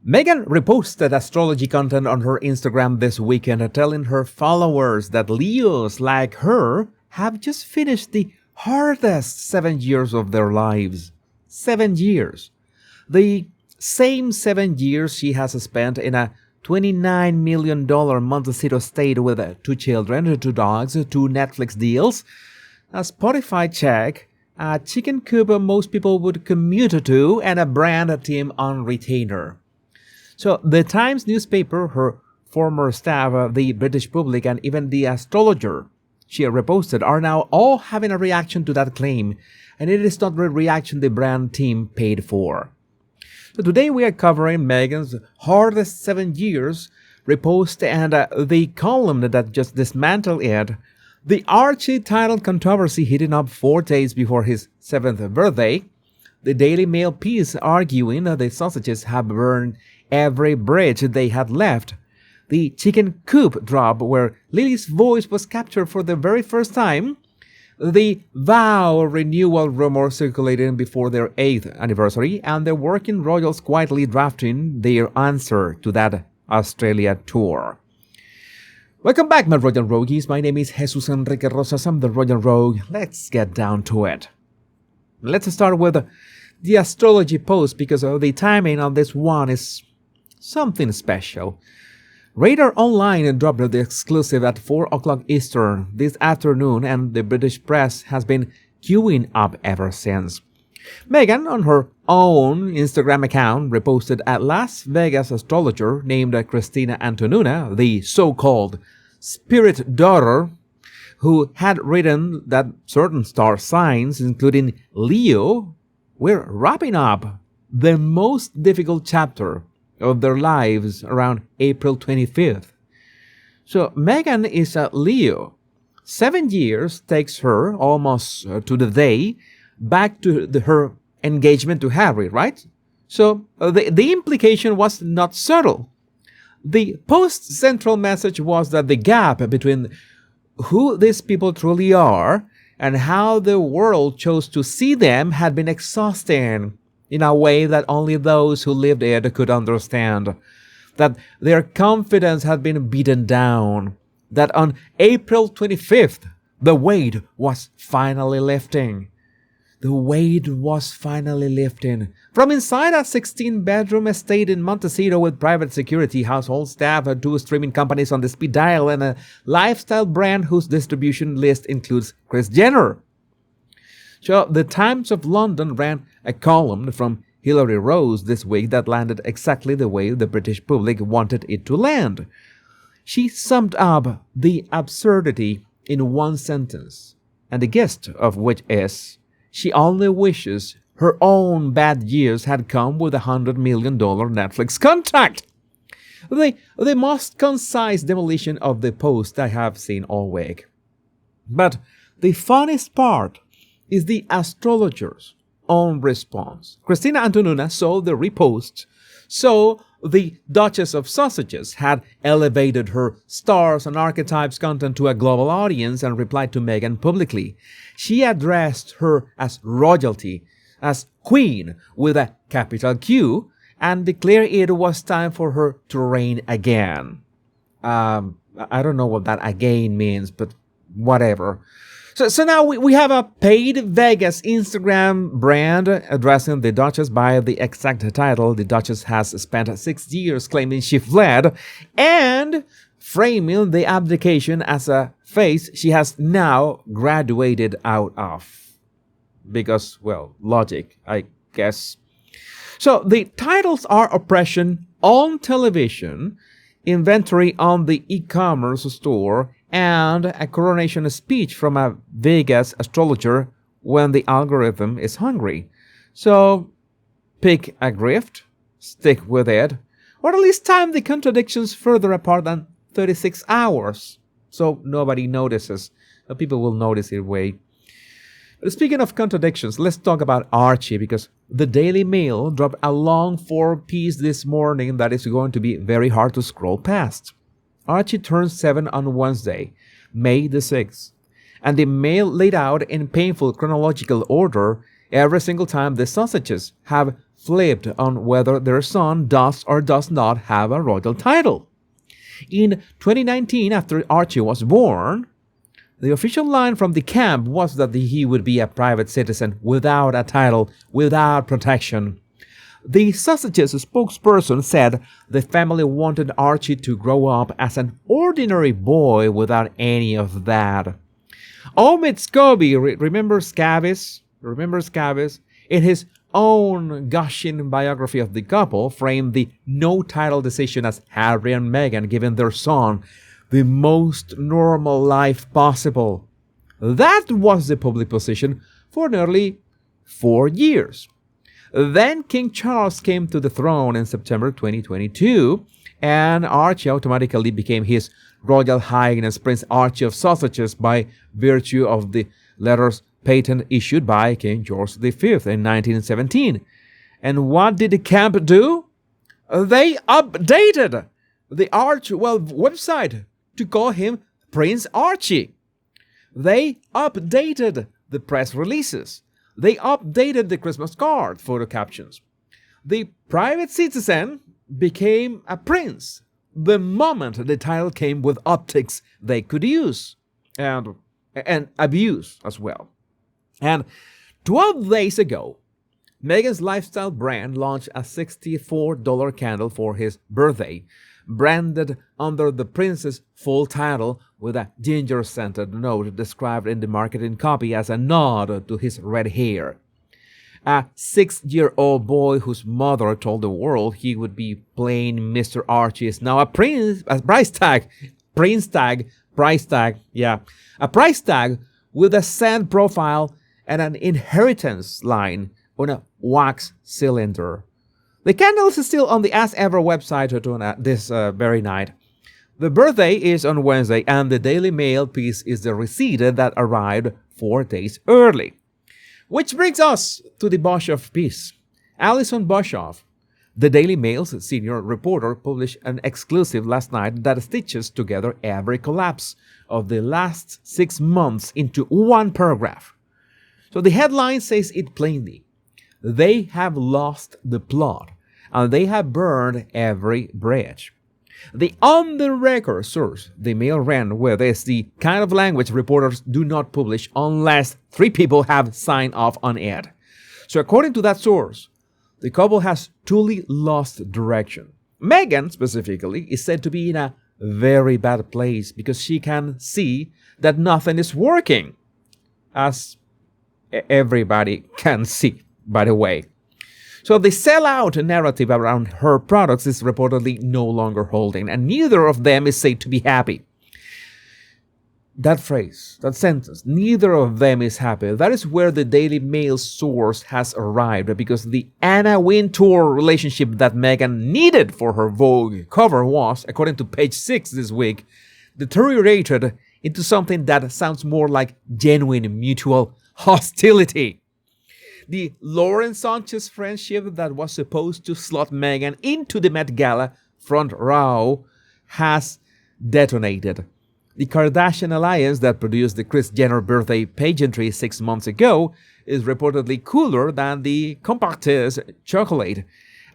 Meghan reposted astrology content on her Instagram this weekend, telling her followers that Leos like her have just finished the hardest 7 years of their lives. 7 years. The same 7 years she has spent in a $29 million Montecito state with 2 children, 2 dogs, 2 Netflix deals, a Spotify check, a chicken coupe most people would commute to, and a brand team on retainer. So the Times newspaper, her former staff, the British public, and even the astrologer she reposted are now all having a reaction to that claim, and it is not the reaction the brand team paid for. So today we are covering Meghan's hardest 7 years repost and the column that just dismantled it, the Archie title controversy heating up 4 days before his 7th birthday, the Daily Mail piece arguing that the sausages have burned every bridge they had left, the chicken coupe drop where Lili's voice was captured for the very first time, the vow renewal rumor circulating before their 8th anniversary, and the working royals quietly drafting their answer to that Australia tour. Welcome back, my Royal Rogues. My name is Jesus Enrique Rosas. I'm the Royal Rogue. Let's get down to it. Let's start with the astrology post because the timing on this one is something special. Radar Online dropped the exclusive at 4 o'clock Eastern this afternoon, and the British press has been queuing up ever since. Meghan, on her own Instagram account, reposted a Las Vegas astrologer named Christina Antonuna, the so-called spirit daughter, who had written that certain star signs, including Leo, were wrapping up the most difficult chapter of their lives around April 25th. So Meghan is a Leo. 7 years takes her almost to the day back to her engagement to Harry, right? So the implication was not subtle. The post's central message was that the gap between who these people truly are and how the world chose to see them had been exhausting in a way that only those who lived it could understand. That their confidence had been beaten down. That on April 25th, the weight was finally lifting. The weight was finally lifting. From inside a 16-bedroom estate in Montecito with private security, household staff, 2 streaming companies on the speed dial, and a lifestyle brand whose distribution list includes Kris Jenner. So the Times of London ran a column from Hilary Rose this week that landed exactly the way the British public wanted it to land. She summed up the absurdity in one sentence, and the gist of which is, she only wishes her own bad years had come with $100 million Netflix contract. The most concise demolition of the post I have seen all week. But the funniest part is the astrologer's own response. Christina Antonuna saw the repost, so the Duchess of Sausages had elevated her stars and archetypes content to a global audience and replied to Meghan publicly. She addressed her as royalty, as queen with a capital Q, and declared it was time for her to reign again. I don't know what that again means, but whatever. So now we have a paid Vegas Instagram brand addressing the Duchess by the exact title. The Duchess has spent 6 years claiming she fled and framing the abdication as a phase she has now graduated out of. Because, well, logic, I guess. So the titles are Oppression on Television, Inventory on the E-commerce store, and a coronation speech from a Vegas astrologer when the algorithm is hungry. So pick a grift, stick with it, or at least time the contradictions further apart than 36 hours so nobody notices. People will notice either way. But speaking of contradictions, let's talk about Archie, because the Daily Mail dropped a long 4-piece this morning that is going to be very hard to scroll past. Archie turns 7 on Wednesday, May the 6th, and the Mail laid out in painful chronological order every single time the sausages have flipped on whether their son does or does not have a royal title. In 2019, after Archie was born, the official line from the camp was that he would be a private citizen without a title, without protection. The Sausages spokesperson said the family wanted Archie to grow up as an ordinary boy without any of that. Omid Scobie, remembers Scabies? In his own gushing biography of the couple, framed the no-title decision as Harry and Meghan giving their son the most normal life possible. That was the public position for nearly 4 years. Then King Charles came to the throne in September 2022, and Archie automatically became His Royal Highness Prince Archie of Sausages by virtue of the letters patent issued by King George V in 1917. And what did the camp do? They updated the website to call him Prince Archie. They updated the press releases. They updated the Christmas card photo captions. The private citizen became a prince the moment the title came with optics they could use and abuse as well. And 12 days ago, Meghan's lifestyle brand launched a $64 candle for his birthday, branded under the prince's full title with a ginger-scented note described in the marketing copy as a nod to his red hair. A 6-year-old boy whose mother told the world he would be plain Mr. Archie is now a price tag with a sand profile and an inheritance line on a wax cylinder. The candle is still on the As Ever website this very night. The birthday is on Wednesday, and the Daily Mail piece is the receipt that arrived 4 days early. Which brings us to the Boshoff piece. Alison Boshoff, the Daily Mail's senior reporter, published an exclusive last night that stitches together every collapse of the last 6 months into one paragraph. So the headline says it plainly. They have lost the plot, and they have burned every bridge. The on-the-record source the Mail ran with is the kind of language reporters do not publish unless 3 people have signed off on it. So according to that source, the couple has truly lost direction. Meghan, specifically, is said to be in a very bad place because she can see that nothing is working, as everybody can see, by the way. So the sell-out narrative around her products is reportedly no longer holding, and neither of them is said to be happy. That phrase, that sentence, neither of them is happy, that is where the Daily Mail source has arrived, because the Anna Wintour relationship that Meghan needed for her Vogue cover was, according to page 6 this week, deteriorated into something that sounds more like genuine mutual hostility. The Lauren Sanchez friendship that was supposed to slot Meghan into the Met Gala front row has detonated. The Kardashian alliance that produced the Kris Jenner birthday pageantry 6 months ago is reportedly cooler than the Compacte's chocolate.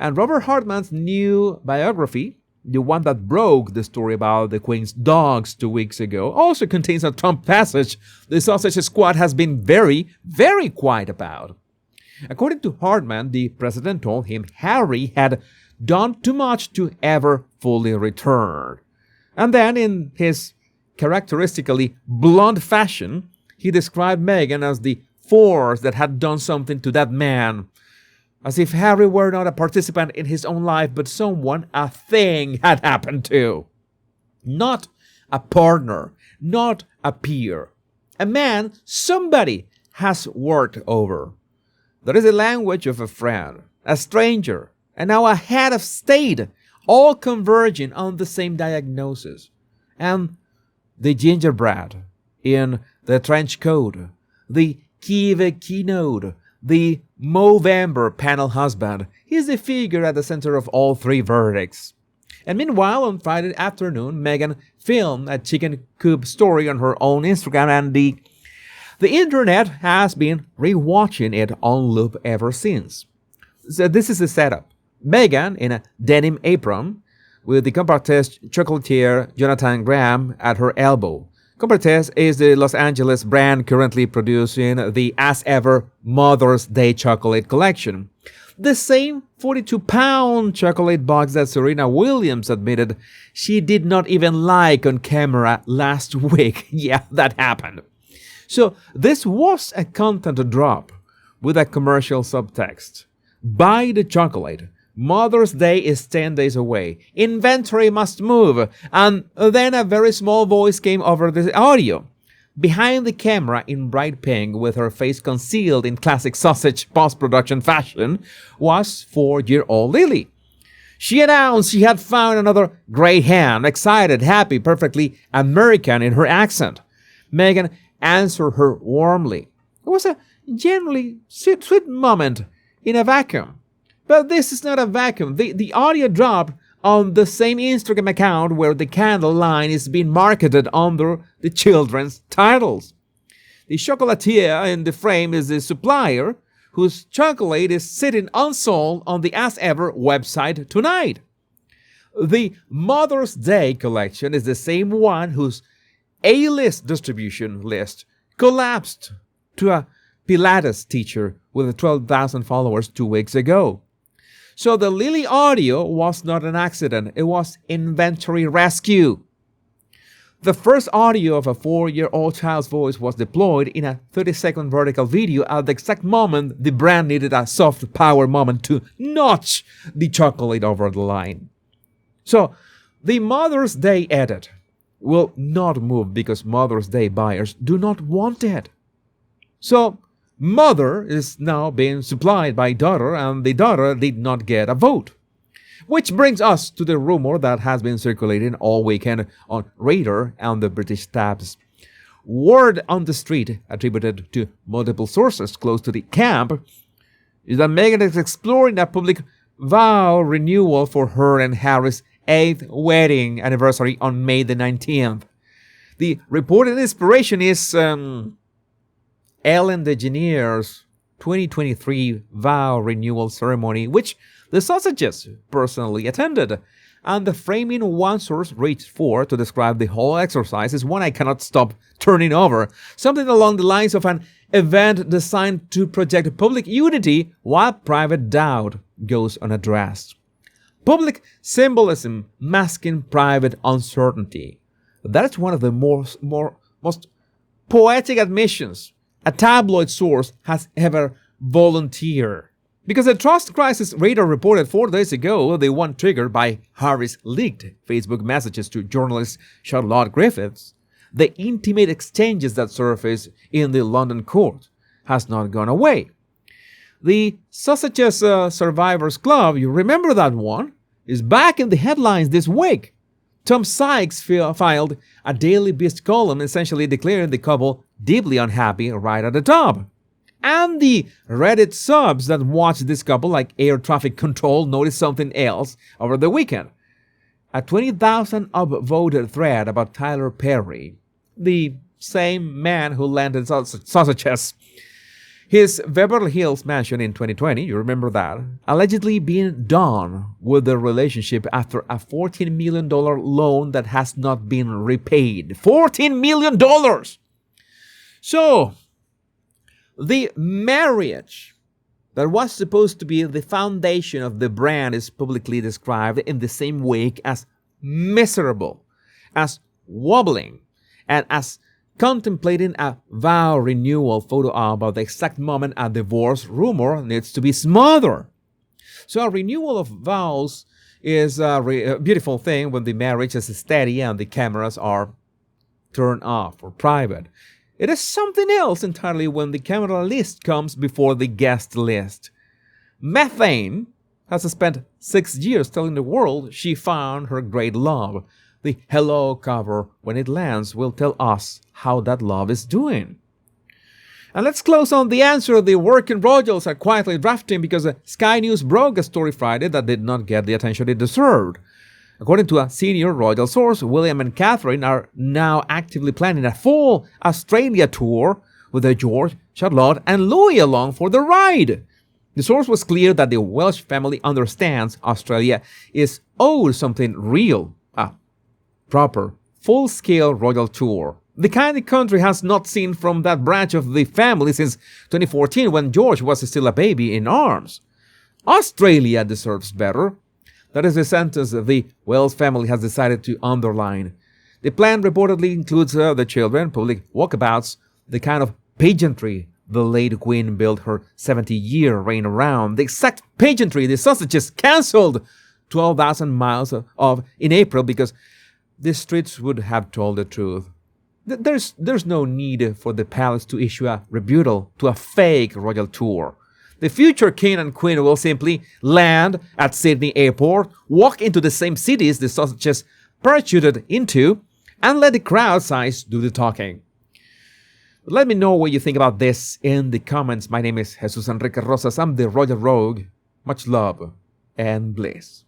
And Robert Hartman's new biography, the one that broke the story about the Queen's dogs 2 weeks ago, also contains a Trump passage the Sausage Squad has been very, very quiet about. According to Hartman, the president told him Harry had done too much to ever fully return. And then, in his characteristically blunt fashion, he described Meghan as the force that had done something to that man, as if Harry were not a participant in his own life, but someone a thing had happened to. Not a partner, not a peer. A man somebody has worked over. That is the language of a friend, a stranger, and now a head of state, all converging on the same diagnosis. And the gingerbread in the trench coat, the Kiev keynote, the Movember panel husband, is the figure at the center of all 3 verdicts. And meanwhile, on Friday afternoon, Meghan filmed a chicken coop story on her own Instagram, and the internet has been rewatching it on loop ever since. So this is the setup. Meghan in a denim apron with the Compartist chocolatier Jonathan Graham at her elbow. Compartist is the Los Angeles brand currently producing the As Ever Mother's Day chocolate collection. The same 42-pound chocolate box that Serena Williams admitted she did not even like on camera last week. Yeah, that happened. So this was a content drop with a commercial subtext. Buy the chocolate. Mother's Day is 10 days away. Inventory must move. And then a very small voice came over the audio. Behind the camera in bright pink with her face concealed in classic sausage post-production fashion was 4-year-old Lili. She announced she had found another great hand, excited, happy, perfectly American in her accent. Meghan answered her warmly. It was a genuinely sweet moment in a vacuum. But this is not a vacuum. The audio dropped on the same Instagram account where the candle line is being marketed under the children's titles. The chocolatier in the frame is the supplier whose chocolate is sitting unsold on the As Ever website tonight. The Mother's Day collection is the same one whose A-list distribution list collapsed to a Pilates teacher with 12,000 followers 2 weeks ago. So the Lili audio was not an accident. It was inventory rescue. The first audio of a 4-year-old child's voice was deployed in a 30-second vertical video at the exact moment the brand needed a soft power moment to notch the chocolate over the line. So the Mother's Day edit will not move because Mother's Day buyers do not want it. So mother is now being supplied by daughter, and the daughter did not get a vote. Which brings us to the rumor that has been circulating all weekend on Radar and the British tabs. Word on the street, attributed to multiple sources close to the camp, is that Meghan is exploring a public vow renewal for her and Harry's 8th wedding anniversary on May the 19th. The reported inspiration is Ellen DeGeneres' 2023 vow renewal ceremony, which the sausages personally attended. And the framing one source reached for to describe the whole exercise is one I cannot stop turning over. Something along the lines of an event designed to project public unity while private doubt goes unaddressed. Public symbolism masking private uncertainty. That's one of the most poetic admissions a tabloid source has ever volunteered. Because the trust crisis Radar reported 4 days ago, the one triggered by Harry's leaked Facebook messages to journalist Charlotte Griffiths, the intimate exchanges that surfaced in the London court, has not gone away. The Sausages Survivors Club, you remember that one, is back in the headlines this week. Tom Sykes filed a Daily Beast column essentially declaring the couple deeply unhappy right at the top. And the Reddit subs that watched this couple like air traffic control noticed something else over the weekend. A 20,000 upvoted thread about Tyler Perry, the same man who landed sausages, his Beverly Hills mansion in 2020, you remember that, allegedly being done with the relationship after a $14 million loan that has not been repaid. $14 million! So, the marriage that was supposed to be the foundation of the brand is publicly described in the same wake as miserable, as wobbling, and as contemplating a vow renewal photo op at the exact moment a divorce rumor needs to be smothered. So a renewal of vows is a beautiful thing when the marriage is steady and the cameras are turned off or private. It is something else entirely when the camera list comes before the guest list. Methane has spent 6 years telling the world she found her great love. The hello cover, when it lands, will tell us how that love is doing. And let's close on the answer the working royals are quietly drafting because Sky News broke a story Friday that did not get the attention it deserved. According to a senior royal source, William and Catherine are now actively planning a full Australia tour with George, Charlotte, and Louis along for the ride. The source was clear that the Welsh family understands Australia is owed something real, a proper, full-scale royal tour. The kind the country has not seen from that branch of the family since 2014 when George was still a baby in arms. Australia deserves better. That is the sentence the Welsh family has decided to underline. The plan reportedly includes the children, public walkabouts, the kind of pageantry the late Queen built her 70-year reign around. The exact pageantry the sausages cancelled 12,000 miles of in April because the streets would have told the truth. There's no need for the palace to issue a rebuttal to a fake royal tour. The future king and queen will simply land at Sydney Airport, walk into the same cities the sausages parachuted into, and let the crowd size do the talking. Let me know what you think about this in the comments. My name is Jesus Enrique Rosas. I'm the Royal Rogue. Much love and bliss.